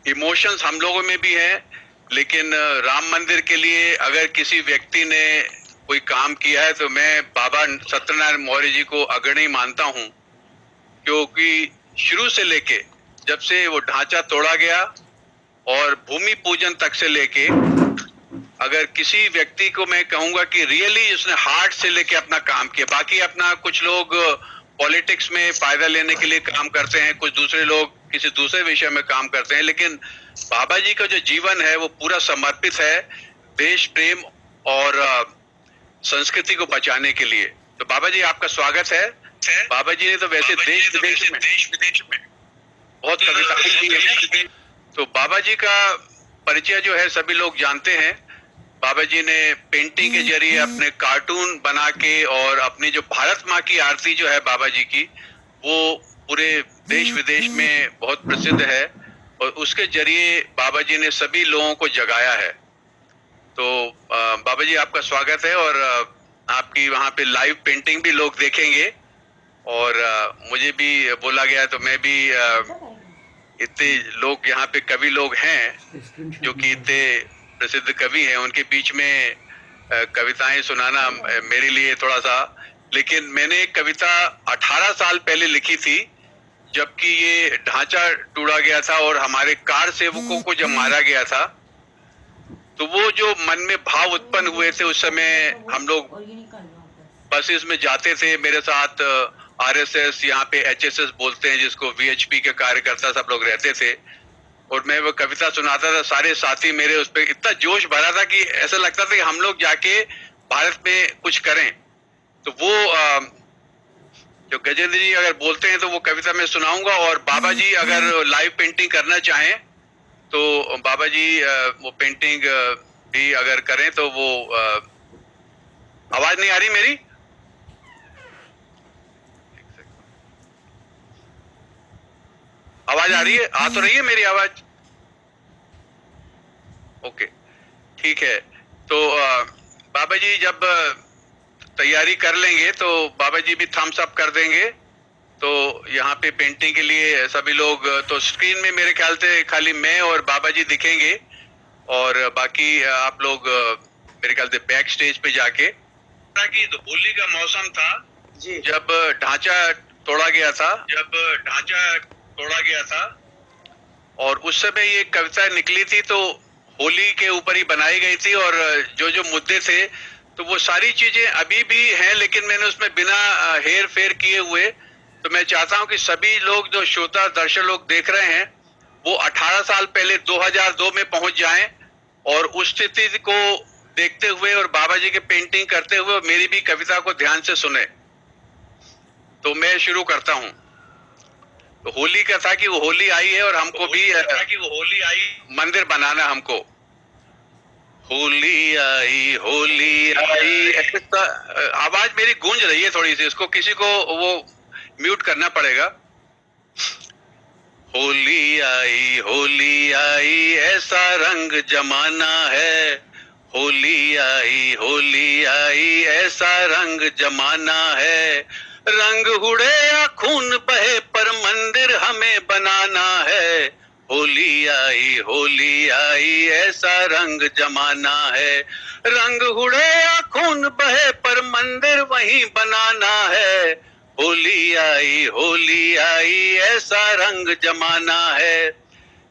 Emotions हम लोगों में भी है, लेकिन राम मंदिर के लिए अगर किसी व्यक्ति ने कोई काम किया है तो मैं बाबा सत्यनारायण मौर्य जी को अग्रणी मानता हूं, क्योंकि शुरू से लेके जब से वो ढांचा तोड़ा गया और भूमि पूजन तक से लेके, अगर किसी व्यक्ति को मैं कहूंगा कि रियली उसने हार्ट से लेके अपना काम किया। बाकी अपना कुछ लोग पॉलिटिक्स में फायदा लेने के लिए काम करते हैं, कुछ दूसरे लोग किसी दूसरे विषय में काम करते हैं, लेकिन बाबा जी का जो जीवन है वो पूरा समर्पित है देश प्रेम और संस्कृति को बचाने के लिए। तो बाबा जी आपका स्वागत है। बाबा जी ने तो वैसे देश विदेश में बहुत कविताएं दी हैं। तो बाबा जी का परिचय जो है सभी लोग जानते हैं। बाबा जी ने पेंटिंग के जरिए अपने कार्टून बना के और अपनी जो भारत माँ की आरती जो है बाबा जी की, वो पूरे देश विदेश में बहुत प्रसिद्ध है और उसके जरिए बाबा जी ने सभी लोगों को जगाया है। तो बाबा जी आपका स्वागत है और आपकी वहाँ पे लाइव पेंटिंग भी लोग देखेंगे और मुझे भी बोला गया, तो मैं भी इतने लोग यहाँ पे कवि लोग हैं जो कि इतने प्रसिद्ध कवि हैं, उनके बीच में कविताएं सुनाना मेरे लिए थोड़ा सा, लेकिन मैंने एक कविता 18 साल पहले लिखी थी जबकि ये ढांचा टूटा गया था और हमारे कार सेवकों को जब मारा गया था, तो वो जो मन में भाव उत्पन्न हुए थे उस समय हम लोग बसेस में जाते थे, मेरे साथ आरएसएस, यहाँ पे एचएसएस बोलते हैं जिसको, वीएचपी के कार्यकर्ता सब लोग रहते थे और मैं वो कविता सुनाता था। सारे साथी मेरे उस पर इतना जोश भरा था कि ऐसा लगता था कि हम लोग जाके भारत में कुछ करें। तो वो जो गजेंद्र जी अगर बोलते हैं तो वो कविता मैं सुनाऊंगा, और बाबा जी अगर लाइव पेंटिंग करना चाहें तो बाबा जी वो पेंटिंग भी अगर करें तो वो आवाज नहीं आ रही मेरी? आवाज आ रही है? आ तो रही है मेरी आवाज? ओके, ठीक है। तो बाबा जी जब तैयारी कर लेंगे तो बाबा जी भी थम्स अप कर देंगे। तो यहाँ पे पेंटिंग के लिए सभी लोग, तो स्क्रीन में मेरे ख्याल से खाली मैं और बाबा जी दिखेंगे और बाकी आप लोग मेरे ख्याल से बैक स्टेज पे जाके, कि तो होली का मौसम था जी, जब ढांचा तोड़ा गया था और उस समय ये कविता निकली थी, तो होली के ऊपर ही बनाई गई थी और जो जो मुद्दे थे तो वो सारी चीजें अभी भी हैं, लेकिन मैंने उसमें बिना हेर फेर किए हुए। तो मैं चाहता हूं कि सभी लोग जो श्रोता दर्शक लोग देख रहे हैं वो 18 साल पहले 2002 में पहुंच जाएं और उस स्थिति को देखते हुए और बाबा जी के पेंटिंग करते हुए मेरी भी कविता को ध्यान से सुने। तो मैं शुरू करता हूं। तो होली का था कि वो होली आई है और हमको भी मंदिर बनाना हमको। होली आई आवाज मेरी गूंज रही है थोड़ी सी, इसको किसी को वो म्यूट करना पड़ेगा। होली आई ऐसा रंग जमाना है, होली आई ऐसा रंग जमाना है, रंग उड़े या खून बहे पर मंदिर हमें बनाना है। होली आई ऐसा रंग जमाना है, रंग उड़े या खून बहे पर मंदिर वहीं बनाना है। होली आई ऐसा रंग जमाना है।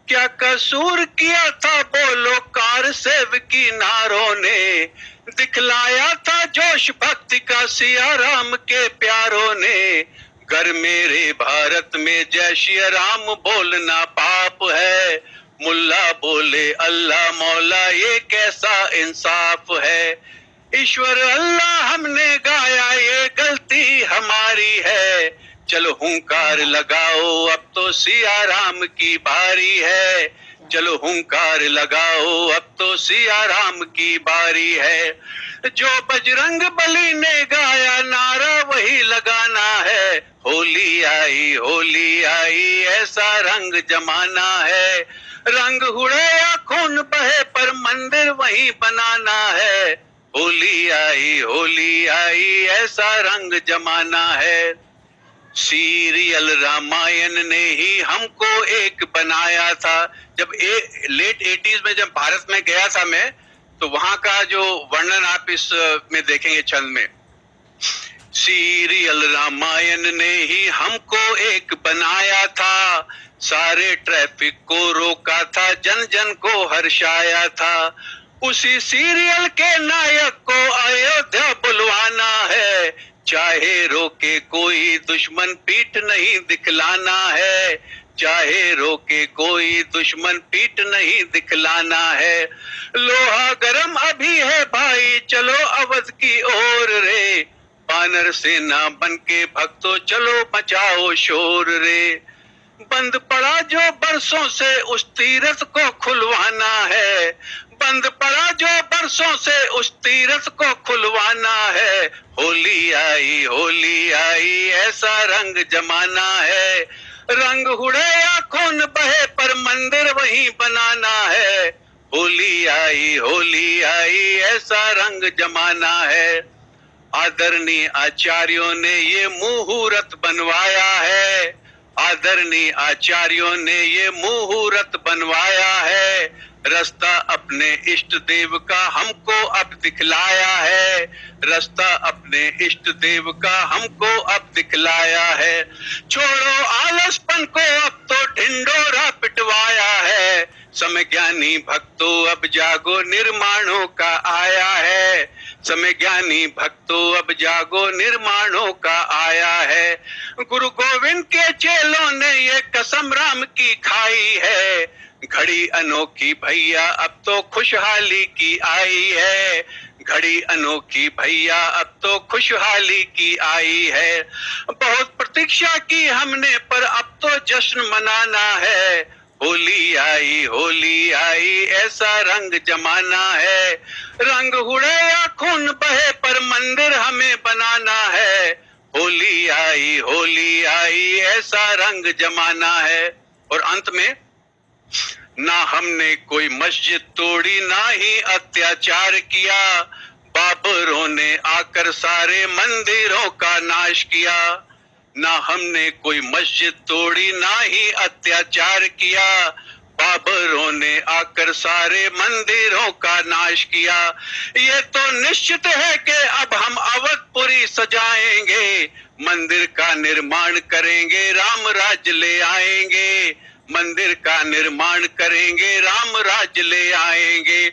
क्या कसूर किया था बोलो कार सेवकी नारों ने, दिखलाया था जोश भक्ति का सिया राम के प्यारों ने। घर मेरे भारत में जय श्री राम बोलना पाप है, मुल्ला बोले अल्लाह मौला ये कैसा इंसाफ है। ईश्वर अल्लाह हमने गाया ये गलती हमारी है, चलो हुंकार लगाओ अब तो सिया राम की बारी है। चलो हुंकार लगाओ अब तो सिया राम की बारी है। जो बजरंग बली ने गाया नारा वही लगाना है। होली आई ऐसा रंग जमाना है, रंग उड़े या खून बहे पर मंदिर वही बनाना है। होली आई ऐसा रंग जमाना है। सीरियल रामायण ने ही हमको एक बनाया था। जब लेट 80s में जब भारत में गया था मैं, तो वहां का जो वर्णन आप इस में देखेंगे छंद में। सीरियल रामायण ने ही हमको एक बनाया था, सारे ट्रैफिक को रोका था, जन जन को हर्षाया था। उसी सीरियल के नायक को अयोध्या बुलवाना है, चाहे रोके कोई दुश्मन पीठ नहीं दिखलाना है, चाहे रोके कोई दुश्मन पीठ नहीं दिखलाना है। लोहा गरम अभी है भाई, चलो अवध की ओर रे, वानर सेना बन के भक्तों चलो मचाओ शोर रे। बंद पड़ा जो बरसों से उस तीरथ को खुलवाना है, बंद पड़ा जो बरसों से उस तीरथ को खुलवाना है। होली आई ऐसा रंग जमाना है, रंग उड़े या खून बहे पर मंदिर वहीं बनाना है। होली आई ऐसा रंग जमाना है। आदरणीय आचार्यों ने ये मुहूर्त बनवाया है, आदरणीय आचार्यों ने ये मुहूर्त बनवाया है। रास्ता अपने इष्ट देव का हमको अब दिखलाया है, रास्ता अपने इष्ट देव का हमको अब दिखलाया है। छोड़ो आलसपन को अब तो ढिंडोरा पिटवाया है, समय ज्ञानी भक्तों अब जागो निर्माणों का आया है, समय ज्ञानी भक्तों अब जागो निर्माणों का आया है। गुरु गोविंद के चेलों ने ये कसम राम की खाई है, घड़ी अनोखी भैया अब तो खुशहाली की आई है, घड़ी अनोखी भैया अब तो खुशहाली की आई है। बहुत प्रतीक्षा की हमने पर अब तो जश्न मनाना है। होली आई ऐसा रंग जमाना है, रंग उड़े या खून बहे पर मंदिर हमें बनाना है। होली आई ऐसा रंग जमाना है। और अंत में, ना हमने कोई मस्जिद तोड़ी ना ही अत्याचार किया, बाबरों ने आकर सारे मंदिरों का नाश किया। ना हमने कोई मस्जिद तोड़ी ना ही अत्याचार किया, बाबरों ने आकर सारे मंदिरों का नाश किया। ये तो निश्चित है कि अब हम अवधपुरी सजाएंगे, मंदिर का निर्माण करेंगे, राम राज्य ले आएंगे, मंदिर का निर्माण करेंगे, राम राज्य ले आएंगे।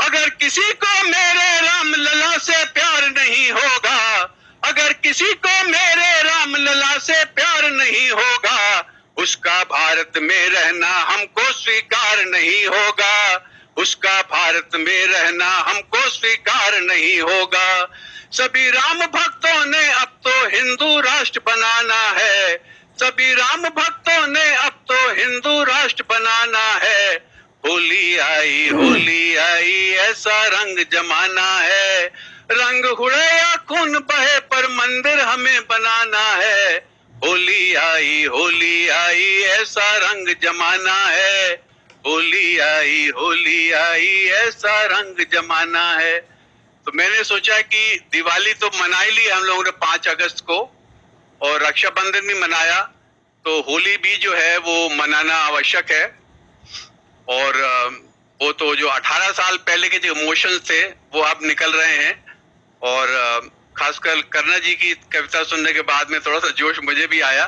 अगर किसी को मेरे राम लला से प्यार नहीं होगा, अगर किसी को मेरे राम लला से प्यार नहीं होगा, उसका भारत में रहना हमको स्वीकार नहीं होगा, उसका भारत में रहना हमको स्वीकार नहीं होगा। सभी राम भक्तों ने अब तो हिंदू राष्ट्र बनाना है, सभी राम भक्तों ने अब तो हिंदू राष्ट्र बनाना है। होली आई ऐसा रंग जमाना है, रंग उड़े या खून बहे पर मंदिर हमें बनाना है। होली आई ऐसा रंग जमाना है, होली आई ऐसा रंग जमाना है। तो मैंने सोचा कि दिवाली तो मना ही ली हम लोगों ने 5 अगस्त को, और रक्षाबंधन भी मनाया, तो होली भी जो है वो मनाना आवश्यक है। और वो तो जो 18 साल पहले के जो इमोशंस थे वो अब निकल रहे हैं। और खासकर करुणा जी की कविता सुनने के बाद में थोड़ा सा जोश मुझे भी आया,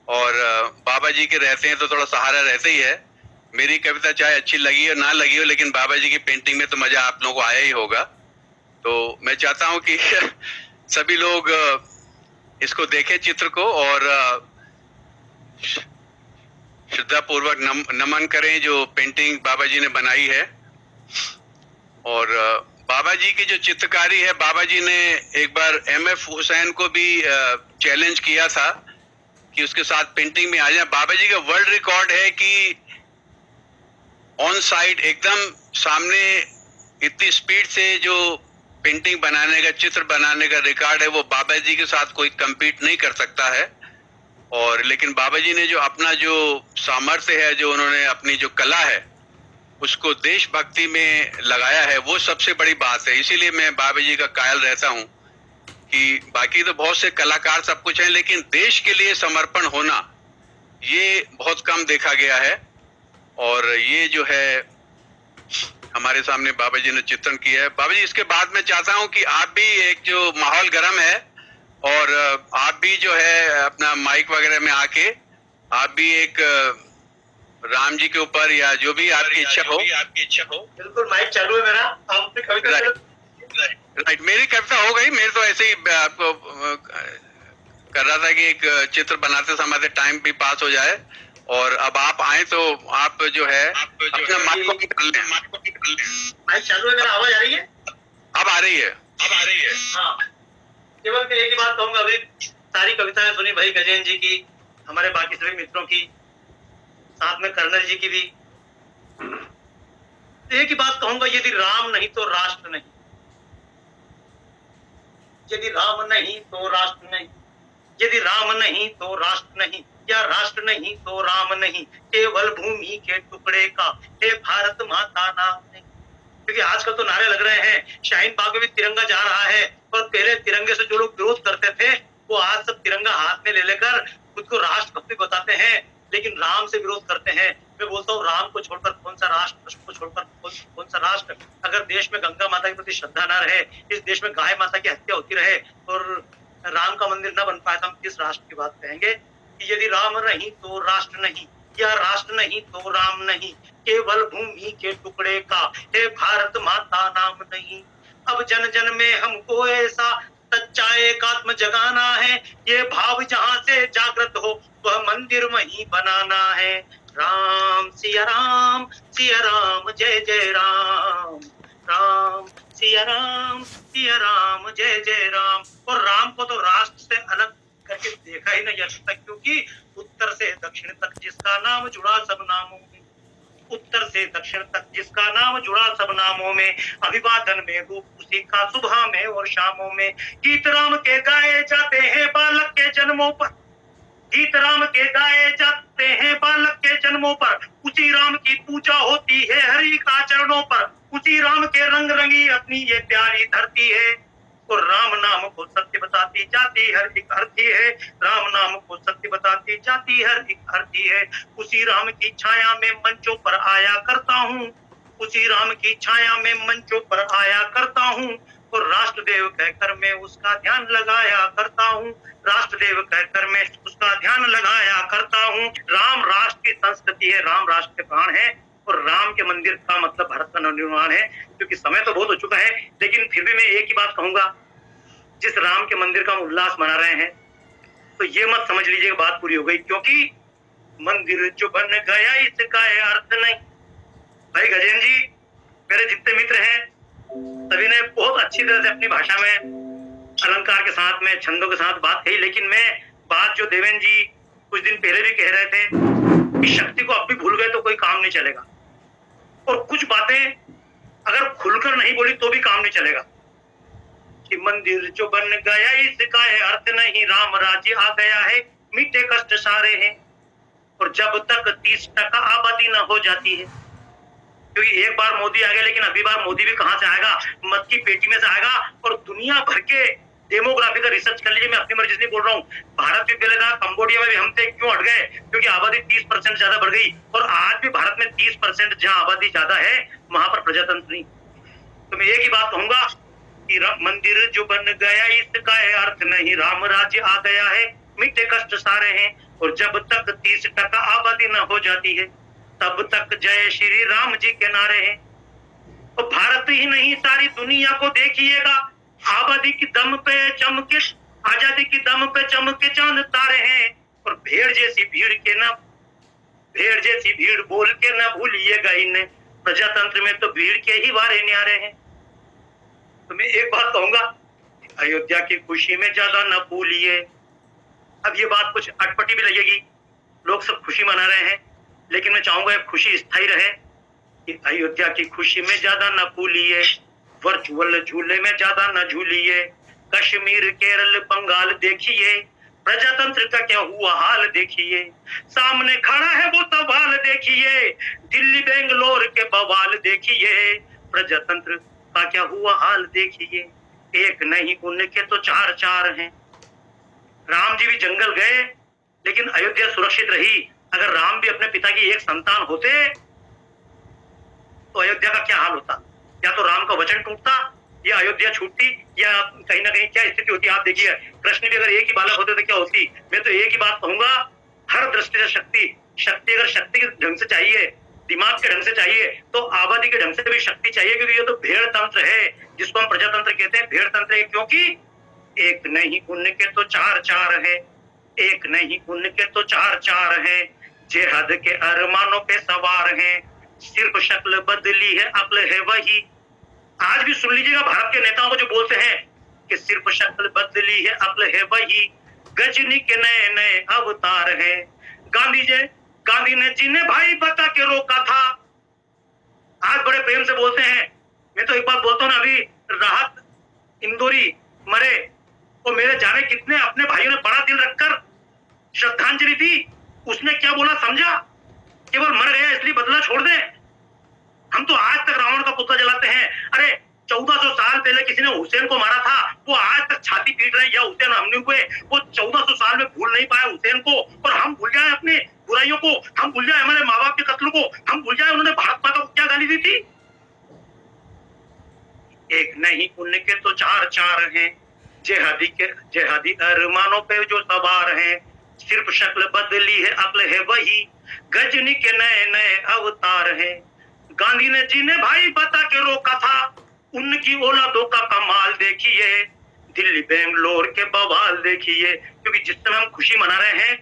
और बाबा जी के रहते हैं तो थोड़ा सहारा रहता ही है। मेरी कविता चाहे अच्छी लगी हो ना लगी हो, लेकिन बाबा जी की पेंटिंग में तो मजा आप लोगों को आया ही होगा। तो मैं चाहता हूं कि सभी लोग इसको देखें चित्र को, और श्रद्धापूर्वक नमन करें जो पेंटिंग बाबा जी ने बनाई है। और बाबा जी की जो चित्रकारी है, बाबा जी ने एक बार MF हुसैन को भी चैलेंज किया था कि उसके साथ पेंटिंग में आ जाए। बाबा जी का वर्ल्ड रिकॉर्ड है कि ऑन साइड एकदम सामने इतनी स्पीड से जो पेंटिंग बनाने का, चित्र बनाने का रिकॉर्ड है, वो बाबा जी के साथ कोई compete नहीं कर सकता है। और लेकिन बाबा जी ने जो अपना जो सामर्थ्य है, जो उन्होंने अपनी जो कला है उसको देशभक्ति में लगाया है, वो सबसे बड़ी बात है। इसीलिए मैं बाबा जी का कायल रहता हूं कि बाकी तो बहुत से कलाकार सब कुछ हैं, लेकिन देश के लिए समर्पण होना ये बहुत कम देखा गया है। और ये जो है हमारे सामने बाबा जी ने चित्रण किया है। बाबा जी, इसके बाद मैं चाहता हूं कि आप भी, एक जो माहौल गर्म है, और आप भी जो है अपना माइक वगैरह में आके आप भी एक राम जी के ऊपर या जो भी आपकी इच्छा हो। बिल्कुल, माइक चालू है मेरा। आप अपनी कविता राइट, मेरी कविता हो गई। मेरे तो ऐसे ही आपको कर रहा था कि एक चित्र बनाते समय टाइम भी पास हो जाए। और अब आप आए तो आप जो है अपना माइक को कर लें। माइक चालू है मेरा, आवाज आ रही है? अब आ रही है। हाँ, केवल एक ही बात कहूंगा, अभी सारी कविताएं सुनी भाई गजेंद्र जी की, हमारे बाकी सभी मित्रों की, साथ में कर्नल जी की भी। एक ही बात कहूंगा, यदि राम नहीं तो राष्ट्र नहीं, यदि राम नहीं तो राष्ट्र नहीं, यदि राम नहीं तो राष्ट्र नहीं, या राष्ट्र नहीं तो राम नहीं, केवल भूमि के टुकड़े का हे भारत माता नाम नहीं। क्योंकि आजकल तो नारे लग रहे हैं, शाहीन बाग में भी तिरंगा जा रहा है, और पहले तिरंगे से जो लोग विरोध करते थे वो आज सब तिरंगा हाथ में ले लेकर खुद को राष्ट्रभक्ति बताते हैं, लेकिन राम से विरोध करते हैं। मैं बोलता हूँ, राम को छोड़कर कौन सा राष्ट्र, कृष्ण को छोड़कर कौन सा राष्ट्र। अगर देश में गंगा माता के प्रति श्रद्धा न रहे, इस देश में गाय माता की हत्या होती रहे और राम का मंदिर न बन पाए, तो हम किस राष्ट्र की बात कहेंगे? कि यदि राम नहीं तो राष्ट्र नहीं, या राष्ट्र नहीं तो राम नहीं, केवल भूमि के टुकड़े का हे भारत माता नाम नहीं। अब जन जन में हमको ऐसा सच्चा एकात्म जगाना है, ये भाव जहाँ से जागृत हो वह मंदिर वहीं बनाना है। राम सिया राम जय जय राम, राम सिया राम जय जय राम। और राम को तो राष्ट्र से अलग करके देखा ही नहीं जा सकता, क्योंकि उत्तर से दक्षिण तक जिसका नाम जुड़ा सब नामों में, उत्तर से दक्षिण तक जिसका नाम जुड़ा सब नामों में, अभिवादन में रूप उसी का सुबह में और शामों में। गीत राम के गाए जाते हैं बालक के जन्मों पर, गीत राम के गाए जाते हैं बालक के जन्मों पर, उसी राम की पूजा होती है हरि का चरणों पर, उसी राम के रंग रंगी अपनी ये प्यारी धरती है। और राम नाम को सत्य बताती जाती हर एक अर्थी है, राम नाम को सत्य बताती जाती हर एक अर्थी है। उसी राम की छाया में मंचों पर आया करता हूँ, उसी राम की छाया में मंचों पर आया करता हूँ, और राष्ट्रदेव कहकर मैं उसका ध्यान लगाया करता हूँ, राष्ट्रदेव कहकर मैं उसका ध्यान लगाया करता हूँ। राम राष्ट्र की संस्कृति है, राम राष्ट्र के प्राण है, और राम के मंदिर का मतलब भारत का नवनिर्माण है। क्योंकि समय तो बहुत हो चुका है, लेकिन फिर भी मैं एक ही बात कहूंगा, जिस राम के मंदिर का हम उल्लास मना रहे हैं, तो ये मत समझ लीजिए बात पूरी हो गई, क्योंकि मंदिर जो बन गया इसका अर्थ नहीं। भाई गजेंद्र जी, मेरे जितने मित्र हैं सभी ने बहुत अच्छी तरह से अपनी भाषा में अलंकार के साथ में छंदों के साथ बात कही, लेकिन मैं बात जो देवेंद्र जी कुछ दिन पहले भी कह रहे थे कि शक्ति को अब भी भूल गए तो कोई काम नहीं चलेगा, और कुछ बातें अगर खुलकर नहीं बोली तो भी काम नहीं चलेगा। कि मंदिर जो बन गया इसका अर्थ नहीं, राम राज्य आ गया है, मीठे कष्ट सारे हैं, और जब तक 30% आबादी न हो जाती है, क्योंकि एक बार मोदी आ गया, लेकिन अभी बार मोदी भी कहां से आएगा, मत की पेटी में से आएगा। और दुनिया भर के डेमोग्राफी का रिसर्च कर लीजिए, मैं अपनी मर्जी से नहीं बोल रहा हूँ। भारत भी पहले था, कंबोडिया में भी हमसे क्यों हट गए, क्योंकि आबादी 30% ज्यादा बढ़ गई, और आज भी भारत में 30% जहां आबादी ज्यादा है वहां पर प्रजातंत्र नहीं। तो मैं एक ही बात कहूंगा कि मंदिर जो बन गया इसका अर्थ नहीं, राम राज्य आ गया है, मीठे कष्ट सारे हैं, और जब तक 30% आबादी न हो जाती है तब तक जय श्री राम जी के नारे हैं। और भारत ही नहीं सारी दुनिया को देखिएगा, आबादी की दम पे चमके, आजादी की दम पे चमके चांद तारे हैं। और भेड़ जैसी भीड़ बोल के न भूलिएगा इन्हें, प्रजातंत्र में तो भीड़ के ही वारे न्यारे हैं। तो मैं एक बात कहूंगा, अयोध्या की खुशी में ज्यादा न भूलिए। अब ये बात कुछ अटपटी भी लगेगी, लोग सब खुशी मना रहे हैं, लेकिन मैं चाहूंगा खुशी स्थायी रहे। कि अयोध्या की खुशी में ज्यादा न भूलिए, वर्चुअल झूले में ज्यादा न झूलिए, कश्मीर केरल बंगाल देखिए, प्रजातंत्र का क्या हुआ हाल देखिए, सामने खड़ा है वो सवाल देखिए, दिल्ली बेंगलोर के बवाल देखिए, प्रजातंत्र का क्या हुआ हाल देखिए। एक नहीं उनके तो चार चार हैं। राम जी भी जंगल गए लेकिन अयोध्या सुरक्षित रही। अगर राम भी अपने पिता की एक संतान होते तो अयोध्या का क्या हाल होता? या तो राम का वचन टूटता या अयोध्या छूटती या कहीं ना कहीं क्या स्थिति होती। आप देखिए कृष्ण भी अगर एक ही बालक होते तो क्या होती। मैं तो एक ही बात कहूंगा, हर दृष्टि से शक्ति अगर शक्ति के ढंग से चाहिए, दिमाग के ढंग से चाहिए तो आबादी के ढंग से भी शक्ति चाहिए, क्योंकि ये तो भेड़ तंत्र है जिसको हम प्रजातंत्र कहते हैं। भेड़ तंत्र है क्योंकि एक नहीं उनके तो चार चार है, एक नहीं उनके तो चार चार है, जेहद के अरमानों पे सवार हैं, सिर्फ शक्ल बदली है अक्ल है वही। आज भी सुन लीजिएगा भारत के नेताओं को जो बोलते हैं कि सिर्फ शक्ल बदली है अक्ल है वही, गजनी के नए नए अवतार हैं। गांधी ने जिन्हें भाई बता के रोका था, आज बड़े प्रेम से बोलते हैं। मैं तो एक बात बोलता हूँ ना, अभी राहत इंदौरी मरे और मेरे जाने कितने अपने भाइयों ने बड़ा दिल रखकर श्रद्धांजलि दी। उसने क्या बोला समझा? केवल मर गया इसलिए बदला छोड़ दे। हम तो आज तक रावण का पुतला जलाते हैं। अरे 1400 साल पहले किसी ने हुसैन को मारा था, वो आज तक छाती पीट रहे हैं या हुसैन हमने हुए। वो 1400 साल में भूल नहीं पाए हुसैन को, और हम भूल जाए अपनी बुराइयों को, हम भूल जाए हमारे माँ बाप के कत्ल को, हम भूल जाए उन्होंने भारत माता को क्या गाली दी थी। एक नहीं उनके तो चार चार हैं, जेहादी अरमानों पे जो सवार हैं, सिर्फ शक्ल बदली है अक्ल है वही, गजनी के नए नए अवतार हैं। गांधी ने जिन्हें भाई बता के रोका था, उनकी औलादों का कमाल देखिए, दिल्ली बेंगलोर के बवाल देखिए। क्योंकि जिस समय हम खुशी मना रहे हैं,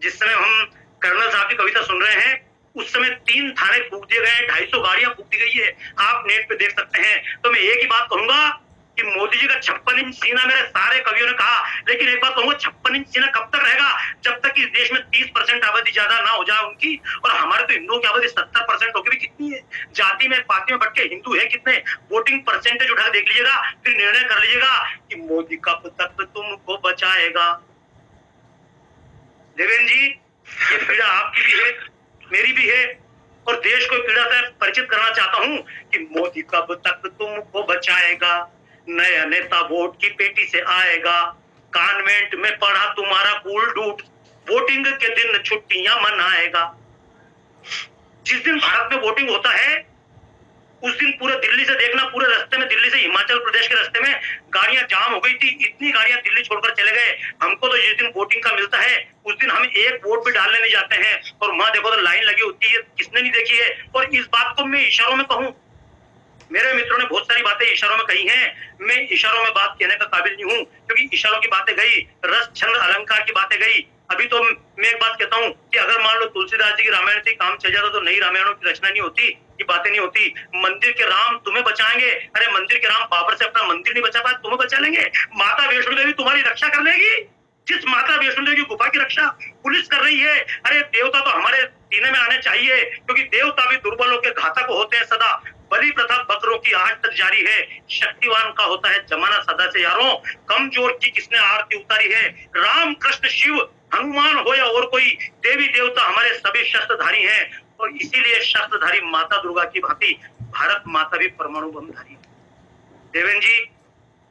जिस समय हम कर्नल साहब की कविता सुन रहे हैं, उस समय 3 थाने फूक दिए गए, 250 गाड़ियां फूक दी गई है। आप नेट पे देख सकते हैं। तो मैं एक ही बात कहूंगा कि मोदी जी का 56 इंच सीना मेरे सारे कवियों ने कहा, लेकिन एक बात कहूंगा, 56 इंच सीना कब तक रहेगा? जब तक इस देश में 30% आबादी ज्यादा ना हो जाए उनकी। और हमारे तो हिंदुओं की आबादी 70% होगी भी कितनी है। जाति में पार्टी में बढ़ के हिंदू है कितने, वोटिंग परसेंटेज उठा देख लीजिएगा, फिर निर्णय कर लीजिएगा कि मोदी कब तक तुमको बचाएगा। देवेंद्र जी, ये पीड़ा आपकी भी है, मेरी भी है, और देश को पीड़ा से परिचित करना चाहता हूं कि मोदी कब तक तुमको बचाएगा। नया नेता वोट की पेटी से आएगा, कॉन्वेंट में पढ़ा तुम्हारा कूल डूड, वोटिंग के दिन छुट्टियां मनाएगा। जिस दिन भारत में वोटिंग होता है उस दिन पूरे दिल्ली से देखना, पूरे रास्ते में दिल्ली से हिमाचल प्रदेश के रास्ते में गाड़ियां जाम हो गई थी। इतनी गाड़ियां दिल्ली छोड़कर चले गए। हमको तो जिस दिन वोटिंग का मिलता है उस दिन हम एक वोट भी डालने नहीं जाते हैं, और वहां देखो तो लाइन लगी होती है। किसने नहीं देखी है? और इस बात को मैं इशारों में कहूं, मेरे मित्रों ने बहुत सारी बातें इशारों में कही हैं, मैं इशारों में बात कहने का काबिल नहीं हूं, क्योंकि इशारों की बातें गई, रस छंद अलंकार की बातें गई। अभी तो मैं एक बात कहता हूं कि अगर मान लो तुलसीदास जी की रामायण से काम चल जाता तो नई रामायणों की रचना नहीं होती, ये बातें नहीं होती। मंदिर के राम तुम्हें बचाएंगे, अरे मंदिर के राम बाबर से अपना मंदिर नहीं बचा पाए, तुम्हें बचा लेंगे। माता वैष्णो देवी तुम्हारी रक्षा कर लेगी। जिस माता वैष्णो देवी की गुफा की रक्षा पुलिस कर रही है, अरे देवता तो हमारे सीने में आने चाहिए, क्योंकि देवता भी दुर्बलों के घातक होते हैं सदा। बलि प्रथा बकरों की आज तक जारी है, शक्तिवान का होता है जमाना सदा से यारों, कमजोर की किसने आरती उतारी है। राम कृष्ण शिव हनुमान हो या और कोई, देवी देवता हमारे सभी शस्त्रधारी हैं, और इसीलिए शस्त्रधारी माता दुर्गा की भांति भारत माता भी परमाणु बमधारी। देवेंद्र जी,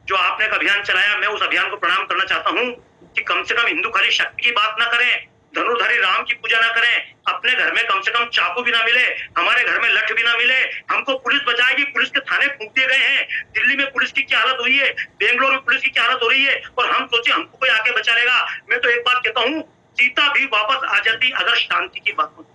जो आपने एक अभियान चलाया, मैं उस अभियान को प्रणाम करना चाहता हूं कि कम से कम हिंदू खाली शक्ति की बात ना करें, धनुर्धारी राम की पूजा ना करें, अपने घर में कम से कम चाकू भी ना मिले, हमारे घर में लठ भी ना मिले। हमको पुलिस बचाएगी, पुलिस के थाने फूंक दिए गए हैं। दिल्ली में पुलिस की क्या हालत हुई है, बेंगलोर में पुलिस की क्या हालत हो रही है, और हम सोचे हमको कोई आके बचा लेगा। मैं तो एक बात कहता हूँ, सीता भी वापस आ जाती अगर शांति की बात होती,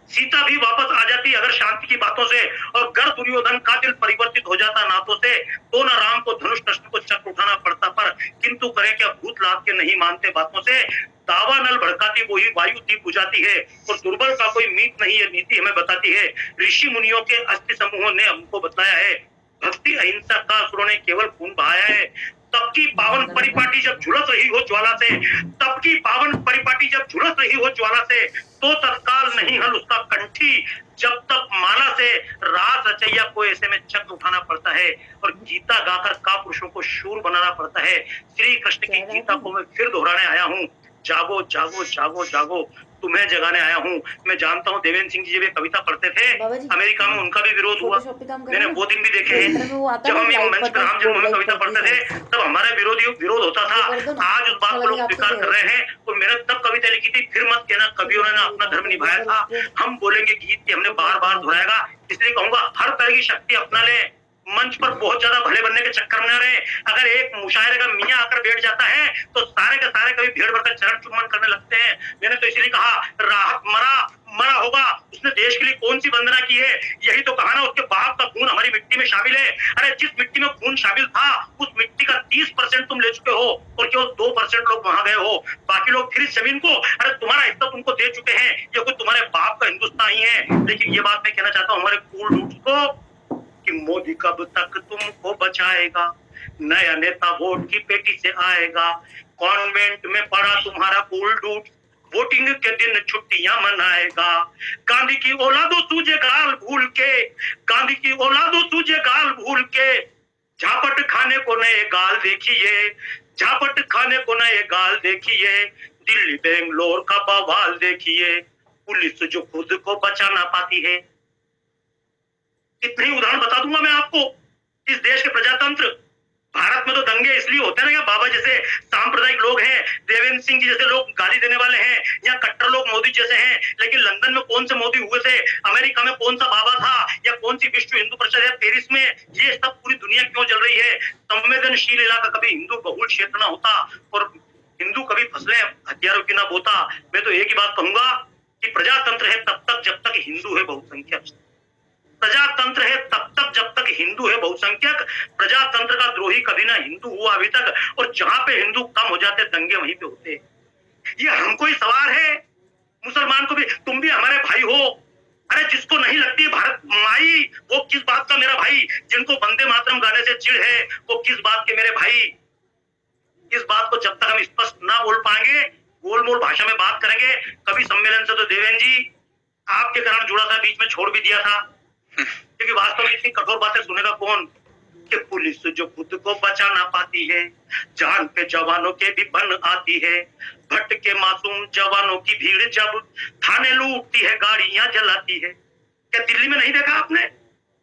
सीता भी वापस आ जाती अगर शांति की बातों से, और गर दुर्योधन का दिल परिवर्तित हो जाता नातों से, तो न राम को धनुष कृष्ण को चक्र उठाना पड़ता। पर किंतु करे क्या, भूत लाद के नहीं मानते बातों से, दावा नल भड़काती वही वायु दीप बुझाती है, और दुर्बल का कोई मीत नहीं है, नीति हमें बताती है। ऋषि मुनियों के अस्थि समूहों ने हमको बताया है, भक्ति अहिंसा का असुरों ने केवल खून बहाया है। तब की पावन परिपाटी जब झुलस रही हो ज्वाला से, तब की पावन परिपाटी जब झुलस रही हो ज्वाला से, तो तत्काल नहीं हल उसका कंठी, जब तक माला से रास रचैया को ऐसे में चक्र उठाना पड़ता है, और गीता गाकर का पुरुषों को शूर बनाना पड़ता है। श्री कृष्ण की गीता को मैं फिर दोहराने आया हूँ, जागो जागो जागो जागो, तुम्हें जगाने आया हूँ। मैं जानता हूँ देवेंद्र सिंह जी जब ये कविता पढ़ते थे बाबा जी, अमेरिका में उनका भी विरोध हुआ, फोटोशॉप पे काम कर मैंने रहे हैं वो दिन भी देखे थिएटर हैं। में वो आता जब है हम ना, ये लाइट मंच पर पड़ता है, राम जन्मभूमि लाइट कविता पड़ती पढ़ते है थे तब हमारा विरोध होता था। वो कर दो ना, आज उस बात अच्छा को लोग लगेगा आपको स्वीकार कर चेहरे रहे से। हैं और मैंने तब कविता लिखी थी, फिर मत कहना कवियों ने ना अपना धर्म निभाया था। हम बोलेंगे गीत की हमने बार बार दोहराएगा, इसलिए कहूंगा हर तरह की शक्ति अपना ले, मंच पर बहुत ज्यादा भले बनने के चक्कर में ना रहे। अगर एक मुशायरे का मियां आकर बैठ जाता है तो सारे के सारे कभी भीड़ भरकर चरण चुम्बन करने लगते हैं। मैंने तो इसलिए कहा राहत मरा होगा, उसने देश के लिए कौन सी वंदना की है, यही तो कहा ना उसके बाप का खून हमारी मिट्टी में शामिल है। अरे जिस मिट्टी में खून शामिल था उस मिट्टी का 30% तुम ले चुके हो और केवल 2% लोग वहां गए हो, बाकी लोग फिर जमीन को, अरे तुम्हारा हिस्सा तुमको दे चुके हैं। ये कोई तुम्हारे बाप का हिंदुस्तान ही है। लेकिन ये बात मैं कहना चाहता हूँ हमारे कूल डूड्स को कि मोदी कब तक तुमको बचाएगा, नया नेता वोट की पेटी से आएगा। कॉन्वेंट में पड़ा तुम्हारा कूल डूड वोटिंग के दिन छुट्टियां मनाएगा। गांधी की औलादो सूझे गाल भूल के, गांधी की औलादो सूझे गाल भूल के, झापट खाने को नए गाल देखिए, झापट खाने को नए गाल देखिए, दिल्ली बेंगलोर का बवाल देखिए, पुलिस जो खुद को बचा ना पाती है। कितने ही उदाहरण बता दूंगा मैं आपको। इस देश के प्रजातंत्र, भारत में तो दंगे इसलिए होते हैं ना कि बाबा जैसे सांप्रदायिक लोग हैं, देवेंद्र सिंह जी जैसे लोग गाली देने वाले हैं, या कट्टर लोग मोदी जैसे हैं। लेकिन लंदन में कौन से मोदी हुए थे, अमेरिका में कौन सा बाबा था, या कौन सी विश्व हिंदू परिषद है पेरिस में, ये सब पूरी दुनिया क्यों चल रही है। संवेदनशील इलाका कभी हिंदू बहुल क्षेत्र ना होता और हिंदू कभी फसले हथियारों की ना बोता। मैं तो एक ही बात कहूंगा कि प्रजातंत्र है तब तक जब तक हिंदू है बहुसंख्यक, प्रजातंत्र है तब तक जब तक हिंदू है बहुसंख्यक। प्रजातंत्र का द्रोही कभी ना हिंदू हुआ अभी तक, और जहां पे हिंदू कम हो जाते दंगे वहीं पे होते। ये हमको ही सवार है, मुसलमान को भी, तुम भी हमारे भाई हो। अरे जिसको नहीं लगती भारत माई वो किस बात का मेरा भाई, जिनको वंदे मातरम गाने से चिढ़ है वो किस बात के मेरे भाई। इस बात को जब तक हम स्पष्ट ना बोल पाएंगे, गोलमोल भाषा में बात करेंगे। कभी सम्मेलन से तो देवेंद्र जी आपके कारण जुड़ा था, बीच में छोड़ भी दिया था, क्योंकि वास्तव में इतनी कठोर बातें सुनेगा कौन कि पुलिस जो खुद को बचा ना पाती है, जान पे जवानों के भी बन आती है। भटके मासूम जवानों की भीड़ जब थाने लूटती है, गाड़ियां जलाती है। क्या दिल्ली में नहीं देखा आपने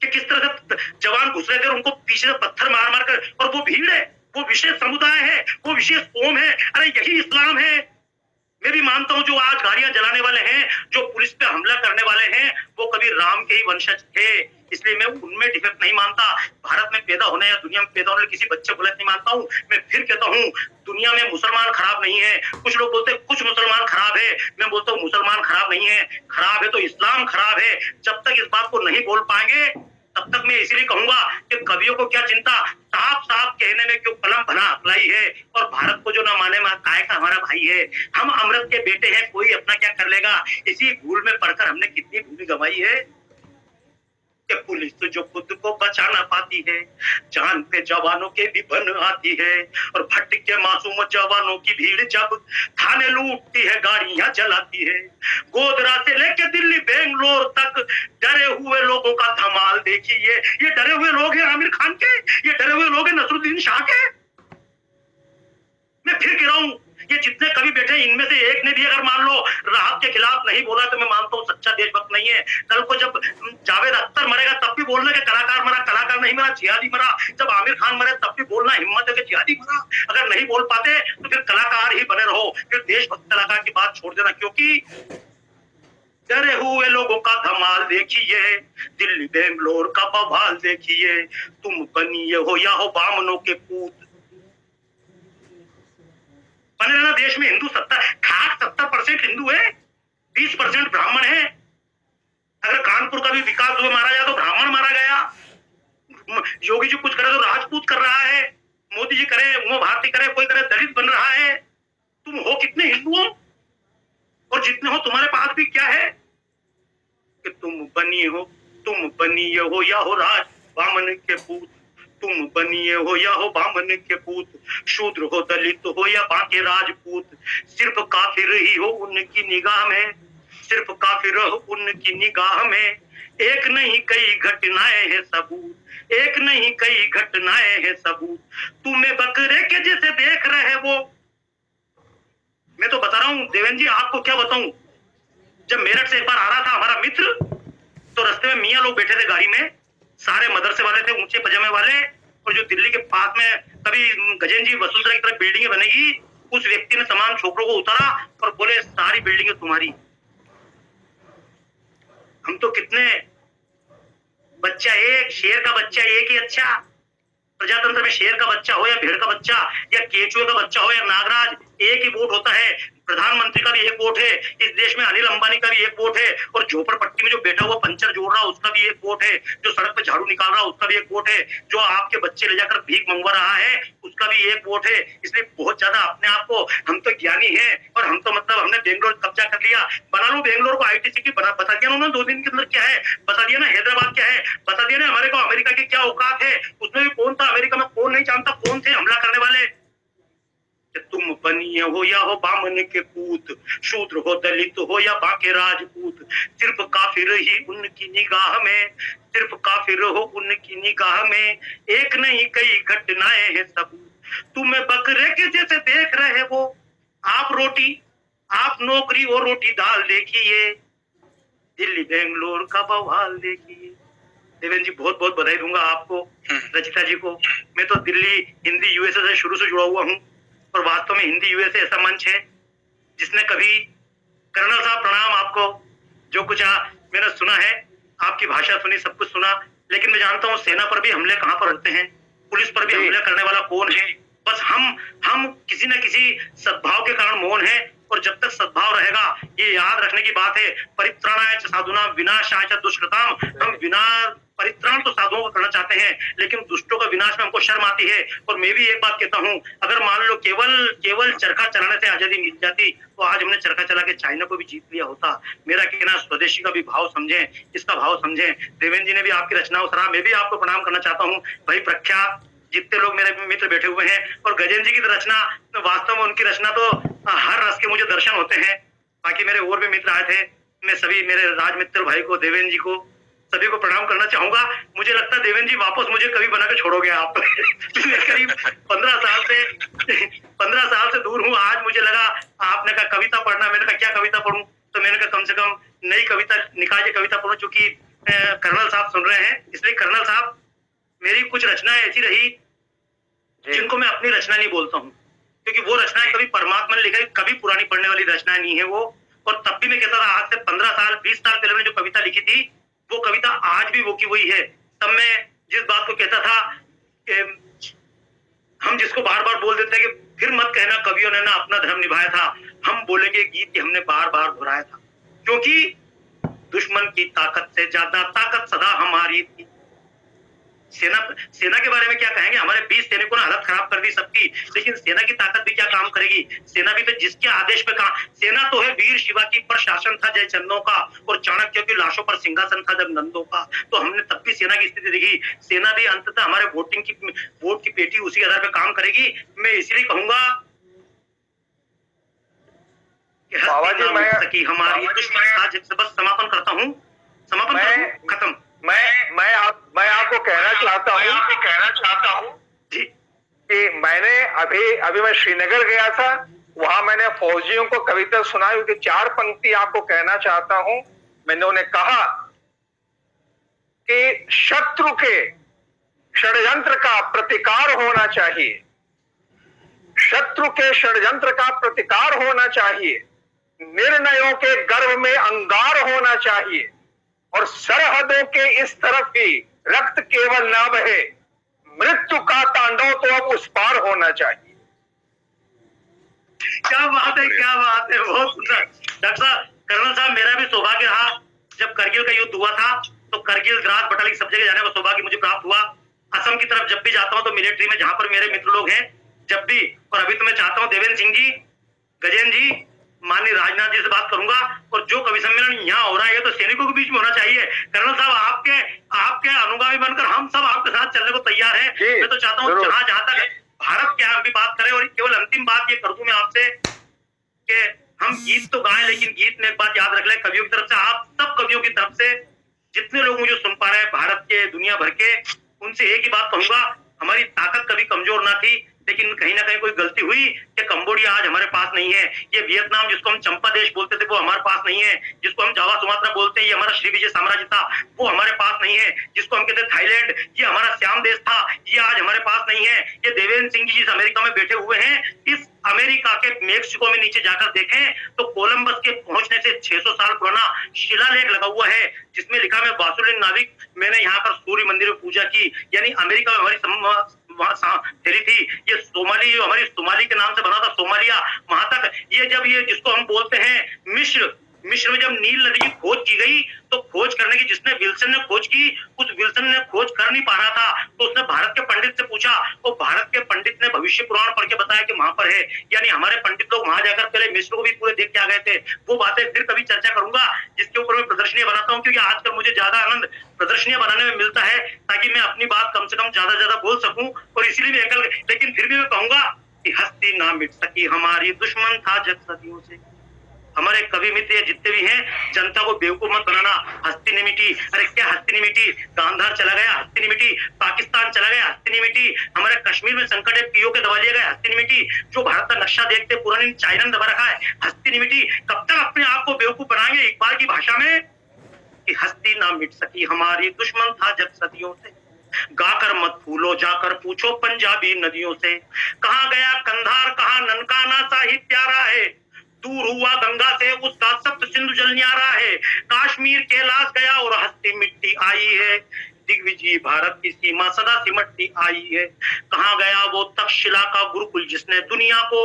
कि किस तरह से जवान घुस रहे थे और उनको पीछे से पत्थर मार मार कर, और वो भीड़ है, वो विशेष समुदाय है, वो विशेष कौम है। अरे यही इस्लाम है। मैं भी मानता हूं जो आज गाड़ियां जलाने वाले हैं, जो पुलिस पे हमला करने वाले हैं, वो कभी राम के ही वंशज थे, इसलिए मैं उनमें डिफेक्ट नहीं मानता। भारत में पैदा होने या दुनिया में पैदा होने किसी बच्चे को गलत नहीं मानता हूं। मैं फिर कहता हूं दुनिया में मुसलमान खराब नहीं है। कुछ लोग बोलते हैं कुछ मुसलमान खराब है, मैं बोलता हूं मुसलमान खराब नहीं है, खराब है तो इस्लाम खराब है। जब तक इस बात को नहीं बोल पाएंगे तब तक मैं इसलिए कहूंगा कि कवियों को क्या चिंता, साफ साफ कहने में क्यों कलम बना अप्लाई है। और भारत को जो ना माने काय का हमारा भाई है, हम अमृत के बेटे हैं, कोई अपना क्या कर लेगा। इसी भूल में पढ़कर हमने कितनी भूमि गंवाई है कि पुलिस जो खुद को बचा ना पाती है, जान पे जवानों के भी बन आती है। और भटके मासूम जवानों की भीड़ जब थाने लूटती है, गाड़ियां जलाती है। गोधरा से लेके दिल्ली बेंगलोर तक डरे हुए लोगों का धमाल देखिए। ये डरे हुए लोग हैं आमिर खान के, ये डरे हुए लोग हैं नसरुद्दीन शाह के। मैं फिर कह रहा हूं ये जितने कवि बैठे इनमें से एक ने भी अगर मान लो राहत के खिलाफ नहीं बोला तो मैं मानता हूँ सच्चा देशभक्त नहीं है। कल को जब जावेद अख्तर मरेगा तब भी बोलना कि कलाकार मरा, कलाकार नहीं मरा, जिहादी मरा। जब आमिर खान मरे तब भी बोलना हिम्मत है कि जिहादी मरा। अगर नहीं बोल पाते तो फिर कलाकार ही बने रहो, फिर देशभक्त कलाकार की बात छोड़ देना। क्योंकि डरे हुए लोगों का धमाल देखिए, दिल्ली बेंगलोर का बवाल देखिए। तुम बनिए हो या हो बामनों के पूत, बने रहना देश में हिंदू 70% हिंदू है, 20% ब्राह्मण है। अगर कानपुर का भी विकास हुए मारा जाए तो ब्राह्मण मारा गया। योगी जी कुछ करे तो राजपूत कर रहा है, मोदी जी करे, उमा भारती करे, कोई करे दलित बन रहा है। तुम हो कितने हिंदू हो, और जितने हो तुम्हारे पास भी क्या है कि तुम बनिए हो या हो राज बामन के पूत, तुम बनिए हो या हो बामन के पूत, शूद्र हो दलित हो या बाकी राजपूत, सिर्फ काफिर ही हो उनकी निगाह में, सिर्फ काफिर हो उनकी निगाह में। एक नहीं कई घटनाएं हैं सबूत, एक नहीं कई घटनाएं हैं सबूत। तुम्हें बकरे के जैसे देख रहे वो, मैं तो बता रहा हूं देवेंद्र जी, आपको क्या बताऊं, जब मेरठ से एक बार आ रहा था हमारा मित्र, तो रास्ते में मियाँ लोग बैठे थे गाड़ी में, सारे मदरसे वाले थे, ऊंचे पजामे वाले, और जो दिल्ली के पास में कभी गजेंद्र जी वसुंधरा की तरह बिल्डिंगें बनेगी, उस व्यक्ति ने तमाम छोकरों को उतारा और बोले सारी बिल्डिंगें तुम्हारी। हम तो कितने, बच्चा एक, शेर का बच्चा एक ही अच्छा। प्रजातंत्र में शेर का बच्चा हो या भेड़ का बच्चा या केचुए का बच्चा हो या नागराज, एक ही वोट होता है। प्रधानमंत्री का भी एक वोट है, इस देश में अनिल अंबानी का भी एक वोट है, और झोपड़पट्टी में जो बैठा हुआ पंचर जोड़ रहा उसका भी एक वोट है, जो सड़क पर झाड़ू निकाल रहा उसका भी एक वोट है, जो आपके बच्चे ले जाकर भीख मंगवा रहा है उसका भी एक वोट है। इसलिए बहुत ज्यादा अपने आप को, हम तो ज्ञानी हैं और हम तो मतलब हमने बेंगलोर कब्जा कर लिया, बना लो बेंगलोर को IT सिटी, बता दिया उन्होंने 2 दिन के अंदर क्या है, बता दिया ना हैदराबाद क्या है, बता दिया ना हमारे को अमेरिका की क्या औकात है। उसमें भी कौन था अमेरिका में, कौन नहीं जानता कौन थे हमला करने वाले। तुम बनिए हो या हो बामन के पूत, शूद्र हो दलित हो या बाके राजपूत, सिर्फ काफिर ही उनकी निगाह में, सिर्फ काफिर हो उनकी निगाह में, एक नहीं कई घटनाएं हैं सबूत। तुम्हें बकरे के जैसे देख रहे वो, आप रोटी, आप नौकरी और रोटी दाल देखिए, दिल्ली बेंगलोर का बवाल देखिए। देवेंद्र जी बहुत बहुत बधाई दूंगा आपको, रचिता जी को। मैं तो दिल्ली हिंदी USA से शुरू से जुड़ा हुआ हूँ, और वास्तव में हिंदी USA ऐसा मंच है जिसने कभी, कर्नल साहब प्रणाम आपको, जो कुछ मैंने सुना है, आपकी भाषा सुनी, सब कुछ सुना, लेकिन मैं जानता हूँ सेना पर भी हमले कहाँ पर होते हैं, पुलिस पर भी हमले करने वाला कौन है। बस हम किसी न किसी सद्भाव के कारण मौन है, और जब तक सद्भाव रहेगा, ये याद रखने की बात है, परित्राणाय च साधूनां विनाशाय च दुष्कृताम। हम बिना परित्राण तो साधुओं को करना चाहते हैं, लेकिन दुष्टों का विनाश में हमको शर्म आती है। और मैं भी एक बात कहता हूँ, अगर मान लो केवल चरखा चलाने से आजादी मिल जाती तो आज हमने चरखा चला के चाइना को भी जीत लिया होता। मेरा कहना, स्वदेशी का भी भाव समझें, इसका भाव समझें। देवेंद्र जी ने भी आपकी रचनाओं सराहा, मैं भी आपको प्रणाम करना चाहता हूँ भाई। प्रख्यात जितने लोग मेरे मित्र बैठे हुए हैं, और गजेंद्र जी की तो रचना, वास्तव में उनकी रचना तो हर रस के मुझे दर्शन होते हैं। बाकी मेरे और भी मित्र आए थे, मैं सभी मेरे राजमित्र भाई को, देवेंद्र जी को, सभी को प्रणाम करना चाहूंगा। मुझे लगता है देवेंद्र जी वापस मुझे कभी बना के छोड़ोगे आप। मैं करीब 15 साल से दूर हूँ। आज मुझे लगा, आपने कहा कविता पढ़ना, मैंने कहा क्या कविता पढ़ूं, तो मैंने कहा कम से कम नई कविता निकाल के कविता पढ़ूं, चूंकि कर्नल साहब सुन रहे हैं। इसलिए कर्नल साहब, मेरी कुछ रचनाएं ऐसी रही जिनको मैं अपनी रचना नहीं बोलता हूँ, क्योंकि वो रचनाएं कभी परमात्मा ने लिखा, कभी पुरानी पढ़ने वाली रचनाएं नहीं है वो। और तब भी मैं कहता था, आज से 15 साल 20 साल पहले मैंने जो कविता लिखी थी, वो कविता आज भी वो की वही है। तब मैं जिस बात को कहता था कि हम जिसको बार बार बोल देते हैं कि फिर मत कहना कवियों ने ना अपना धर्म निभाया था, हम बोलेंगे गीत कि हमने बार बार दोहराया था, क्योंकि दुश्मन की ताकत से ज्यादा ताकत सदा हमारी थी। सेना के बारे में क्या कहेंगे, हमारे 20 सैनिकों ने हालत खराब कर दी सबकी, लेकिन सेना की ताकत भी क्या काम करेगी। सेना भी तो जिसके आदेश पे काम, सेना तो है वीर शिवा की पर शासन था जय चंदों का, और चाणक्य की लाशों पर सिंहासन था जब नंदों का। तो हमने तब भी सेना की स्थिति देखी। सेना भी अंततः हमारे वोट की पेटी उसी आधार पर काम करेगी। मैं इसलिए कहूंगा कि हमारी बस समापन करता हूँ, खत्म। मैं आपको कहना चाहता हूँ कि मैंने अभी मैं श्रीनगर गया था, वहां मैंने फौजियों को कविता सुनाई, उनकी 4 पंक्ति आपको कहना चाहता हूं। मैंने उन्हें कहा कि शत्रु के षड्यंत्र का प्रतिकार होना चाहिए, शत्रु के षड्यंत्र का प्रतिकार होना चाहिए, निर्णयों के गर्भ में अंगार होना चाहिए, और सरहदों के इस तरफ ही रक्त केवल ना बहे, मृत्यु का तांडव तो अब उस पार होना चाहिए। क्या बात है, क्या बात है, बहुत सुंदर। डॉक्टर साहब, कर्नल साहब, मेरा भी सौभाग्य रहा, जब करगिल का युद्ध हुआ था तो करगिल, द्रास, बटालिक सब जगह जाने का सौभाग्य मुझे प्राप्त हुआ। असम की तरफ जब भी जाता हूँ तो मिलिट्री में, जहां पर मेरे मित्र लोग हैं, जब भी, और अभी तो मैं चाहता हूँ देवेंद्र सिंह जी, गजेंद्र जी, माननीय राजनाथ जी से बात करूंगा, और जो कवि सम्मेलन यहाँ हो रहा है तो सैनिकों के बीच में होना चाहिए। कर्नल साहब, आपके अनुगामी बनकर हम सब आपके साथ चलने को तैयार हैं। मैं तो चाहता हूँ जहां तक भारत के हम भी बात करें, और केवल अंतिम बात ये कर दूं मैं आपसे कि हम गीत तो गाएं, लेकिन गीत में एक बात याद रख लें, कवियों की तरफ से, आप सब कवियों की तरफ से, जितने लोग मुझे सुन पा रहे हैं भारत के, दुनिया भर के, उनसे एक ही बात कहूंगा, हमारी ताकत कभी कमजोर ना थी, लेकिन कहीं ना कहीं कोई गलती हुई कि कंबोडिया आज हमारे पास नहीं है, ये वियतनाम जिसको हम चंपा देश बोलते थे वो हमारे पास नहीं है, जिसको हम जावा सुमात्रा बोलते हैं ये हमारा श्री विजय साम्राज्य था वो हमारे पास नहीं है, जिसको हम कहते हैं थाईलैंड ये हमारा श्याम देश था ये आज हमारे पास नहीं है। ये देवेंद्र सिंह जी जिस अमेरिका में बैठे हुए हैं, इस अमेरिका के मेक्सिको में नीचे जाकर देखें तो कोलंबस के पहुंचने से 600 साल पुराना शिलालेख लगा हुआ है जिसमें लिखा है वासुदेव नाविक मैंने यहाँ पर सूर्य मंदिर में पूजा की। यानी अमेरिका में हमारी ठहरी थी। ये सोमाली जो हमारी सोमाली के नाम से बना था, सोमालिया वहां तक ये जब ये जिसको हम बोलते हैं मिस्र में जब नील नदी की खोज की गई तो खोज करने की जिसने विल्सन ने खोज की, उस विल्सन ने खोज कर नहीं पा रहा था तो उसने भारत के पंडित से पूछा तो भारत के पंडित ने भविष्य पुराण पढ़ के बताया कि वहां पर है। यानी हमारे पंडित लोग वहां जाकर पहले मिस्र को भी पूरे देख के आ गए थे। वो बातें फिर कभी चर्चा करूंगा जिसके ऊपर मैं प्रदर्शनियां बनाता हूँ, क्योंकि आजकल मुझे ज्यादा आनंद प्रदर्शनियां बनाने में मिलता है ताकि मैं अपनी बात कम से कम ज्यादा बोल सकूं। और इसीलिए भी लेकिन फिर भी मैं कहूंगा कि हस्ती ना मिट सकी हमारी, दुश्मन था जग सदियों से। हमारे कवि मित्र जितने भी हैं, जनता को बेवकूफ मत बनाना। हस्ती नहीं मिटी, अरे क्या हस्ती नहीं मिटी? गांधार चला गया, हस्ती नहीं मिटी। पाकिस्तान चला गया, हस्ती नहीं मिटी। हमारे कश्मीर में संकट है, पीओ के दबा लिया गया, हस्ती नहीं मिटी। जो भारत का नक्शा देखते पुरानी चाइना ने दबा रखा है, हस्ती नहीं मिटी। कब तक अपने आप को बेवकूफ बनाएंगे इकबाल की भाषा में कि हस्ती ना मिट सकी हमारी, दुश्मन था जग सदियों से। गाकर मत फूलो, जाकर पूछो पंजाबी नदियों से, कहाँ गया कंधार, कहाँ ननकाना साहिब प्यारा है। दूर हुआ गंगा से उसका सप्त सिंधु जल न्यारा है। काश्मीर कैलाश गया और हस्ती मिट्टी आई है। दिग्विजयी भारत की सीमा सदा सिमटती आई है। कहाँ गया वो तक्षशिला का गुरुकुल जिसने दुनिया को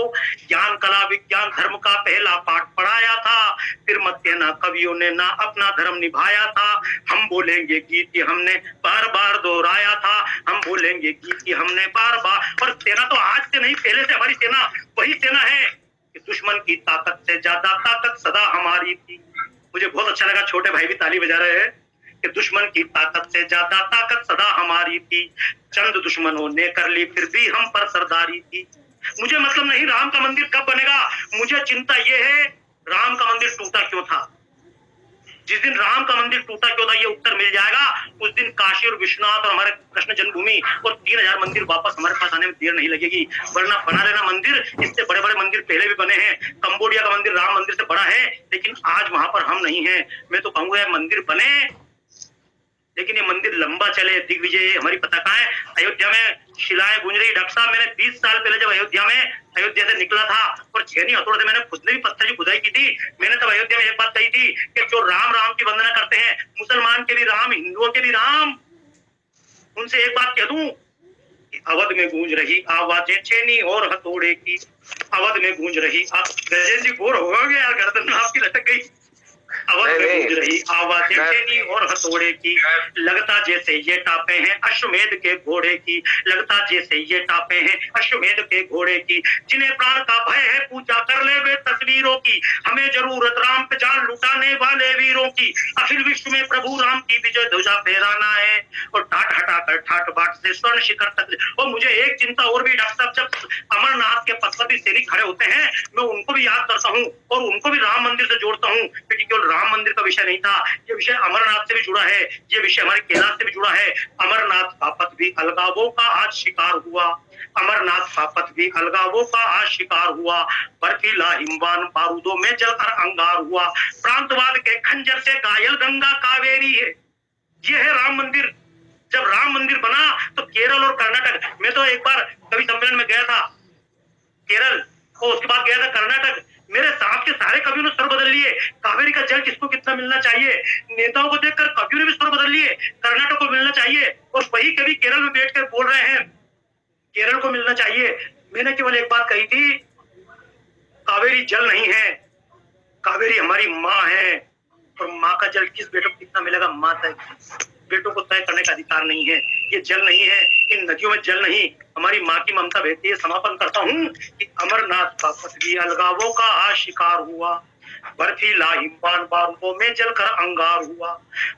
ज्ञान कला विज्ञान धर्म का पहला पाठ पढ़ाया था। फिर मत कहना कवियों ने ना अपना धर्म निभाया था। हम बोलेंगे गीत हमने बार बार दोहराया था। हम बोलेंगे गीत हमने बार बार। और सेना तो आज से नहीं, पहले से हमारी सेना वही सेना है कि दुश्मन की ताकत से ज्यादा ताकत सदा हमारी थी। मुझे बहुत अच्छा लगा, छोटे भाई भी ताली बजा रहे हैं कि दुश्मन की ताकत से ज्यादा ताकत सदा हमारी थी। चंद दुश्मनों ने कर ली फिर भी हम पर सरदारी थी। मुझे मतलब नहीं राम का मंदिर कब बनेगा, मुझे चिंता यह है राम का मंदिर टूटा क्यों था। जिस दिन राम का मंदिर टूटा क्यों था ये उत्तर मिल जाएगा, उस दिन काशी और विश्वनाथ और हमारे कृष्ण जन्मभूमि और 3000 मंदिर वापस हमारे पास आने में देर नहीं लगेगी। वरना बना लेना मंदिर, इससे बड़े बड़े मंदिर पहले भी बने हैं। कंबोडिया का मंदिर राम मंदिर से बड़ा है, लेकिन आज वहां पर हम नहीं है। मैं तो कहूंगा यह मंदिर बने लेकिन ये मंदिर लंबा चले। दिग्विजय हमारी पताकाएं अयोध्या में शिलाएं गूंज रही। डॉक्टर साहब मैंने 20 साल पहले जब अयोध्या से निकला था और छेनी हथौड़े से मैंने खुद ने भी पत्थर की खुदाई की थी। मैंने तब अयोध्या में एक बात कही थी कि जो राम की वंदना करते हैं, मुसलमान के भी राम, हिंदुओं के भी राम, उनसे एक बात कह दूं कि अवध में गूंज रही आवाजें छेनी और हथौड़े की। अवध में गूंज रही गजेंद्र जी बोर हो गए यार, गर्दन आपकी लटक गई। अवध में गूंज रही आवाजें छेनी और हथौड़े की। लगता जैसे ये टापे हैं अश्वमेध के घोड़े की। लगता जैसे ये टापे हैं अश्वमेध के घोड़े की। जिन्हें प्राण का भय है पूजा कर ले वे तस्वीरों की। हमें जरूरत राम पे जान लुटाने वाले वीरों की। अखिल विश्व में प्रभु राम की विजय ध्वजा फहराना है और ठाट हटाकर ठाट बाट से स्वर्ण शिखर तक। और मुझे एक चिंता और भी डॉक्टर साहब, जब अमरनाथ के पथपति सैनिक खड़े होते हैं मैं उनको भी याद करता हूँ और उनको भी राम मंदिर से जोड़ता हूँ, क्योंकि केवल राम मंदिर का विषय नहीं था, ये विषय अमरनाथ से भी जुड़ा है, ये विषय हमारे कैलाश से भी जुड़ा है। अमरनाथ का पथ भी अलगावों का आज शिकार हुआ। अमरनाथ का पथ भी अलगावों का आज शिकार हुआ। बर्फीला हिमवान बारूदों में जलकर अंगार हुआ। प्रांतवाद के खंजर से घायल गंगा कावेरी है। ये है राम मंदिर। जब राम मंदिर बना तो केरल और कर्नाटक, मैं तो एक बार कवि सम्मेलन में गया था केरल और उसके बाद गया था कर्नाटक। मेरे साथ के सारे कवियों ने स्वर बदल लिए। कावेरी का जल किसको कितना मिलना चाहिए, नेताओं को देखकर कवियों ने भी स्वर बदल लिए। कर्नाटक को मिलना चाहिए और वही कवि केरल में बैठकर बोल रहे हैं केरल को मिलना चाहिए। मैंने केवल एक बात कही थी, कावेरी जल नहीं है, कावेरी हमारी माँ है और माँ का जल किस बेटों को कितना मिलेगा माँ तय, बेटों को तय करने का अधिकार नहीं है। ये जल नहीं है, इन नदियों में जल नहीं, हमारी माँ की ममता बहती है। समापन करता हूँ कि अमरनाथ का पथ भी अलगावों का आज शिकार हुआ। बर्फीला हिमवान बारूदों में जलकर अंगार हुआ।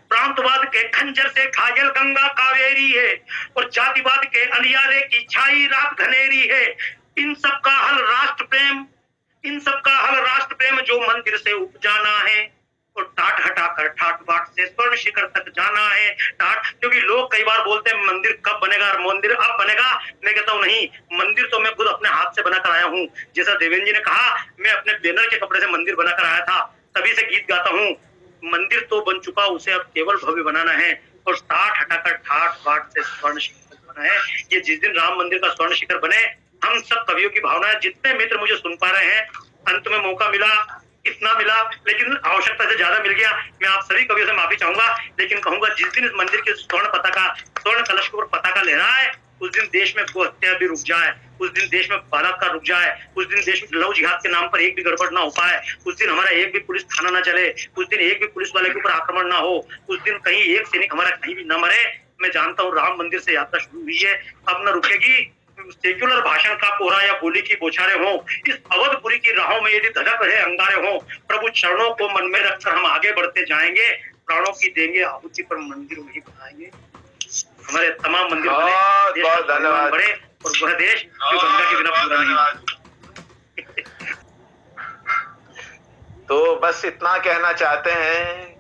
प्रांतवाद के खंजर से घायल गंगा कावेरी है और जातिवाद के अनियारे की छाई रात घनेरी है। इन सब का हल राष्ट्र प्रेम, इन सब का हल राष्ट्र प्रेम जो मंदिर से उपजाना है और टाट हटाकर ठाट बाट से स्वर्ण शिखर तक जाना है। टाट, क्योंकि लोग कई बार बोलते हैं मंदिर कब बनेगा, मंदिर अब बनेगा। मैं कहता हूँ नहीं, मंदिर तो मैं खुद अपने हाथ से बनाकर आया हूँ। जैसा देवेंद्र जी ने कहा, मैं अपने बैनर के कपड़े से मंदिर बनाकर आया था, तभी से गीत गाता हूँ। मंदिर तो बन चुका, उसे अब केवल भव्य बनाना है। और टाट हटाकर ठाट बाट से स्वर्ण शिखर बना है। ये जिस दिन राम मंदिर का स्वर्ण शिखर बने, हम सब कवियों की भावना है। जितने मित्र मुझे सुन पा रहे हैं, अंत में मौका मिला, इतना मिला, लेकिन आवश्यकता से ज्यादा मिल गया। मैं आप सभी कवियों से माफी चाहूंगा, लेकिन कहूंगा जिस दिन इस मंदिर के स्वर्ण पताका, स्वर्ण कलश के ऊपर पताका लहराए, उस दिन देश में गो हत्या भी रुक जाए, उस दिन देश में बलात्कार रुक जाए, उस दिन देश में लव जिहाद के नाम पर एक भी गड़बड़ ना हो पाए, उस दिन हमारा एक भी पुलिस थाना ना चले, उस दिन एक भी पुलिस वाले के ऊपर आक्रमण ना हो, उस दिन कहीं एक सैनिक हमारा कहीं भी न मरे। मैं जानता हूँ राम मंदिर से यात्रा शुरू हुई है, अब न रुकेगी। सेक्युलर भाषण का कोहरा या बोली की बौछारें हो, इस अवधपुरी की राहों में यदि धड़क रहे अंगारे हो, प्रभु चरणों को मन में रखकर हम आगे बढ़ते जाएंगे। प्राणों की देंगे आहुति पर मंदिर वही बनाएंगे। हमारे तमाम मंदिर बने, बहुत देश बहुत का धन्यवाद। बढ़े, और वह देश जो गंगा के बिना पूरा नहीं होगा। तो बस इतना कहना चाहते हैं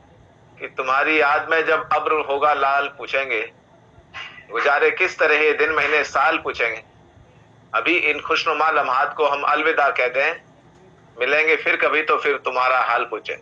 कि तुम्हारी याद में जब अब्र होगा लाल पूछेंगे, गुजारे किस तरह दिन महीने साल पूछेंगे। अभी इन खुशनुमा लम्हात को हम अलविदा कह दें, मिलेंगे फिर कभी तो फिर तुम्हारा हाल पूछें।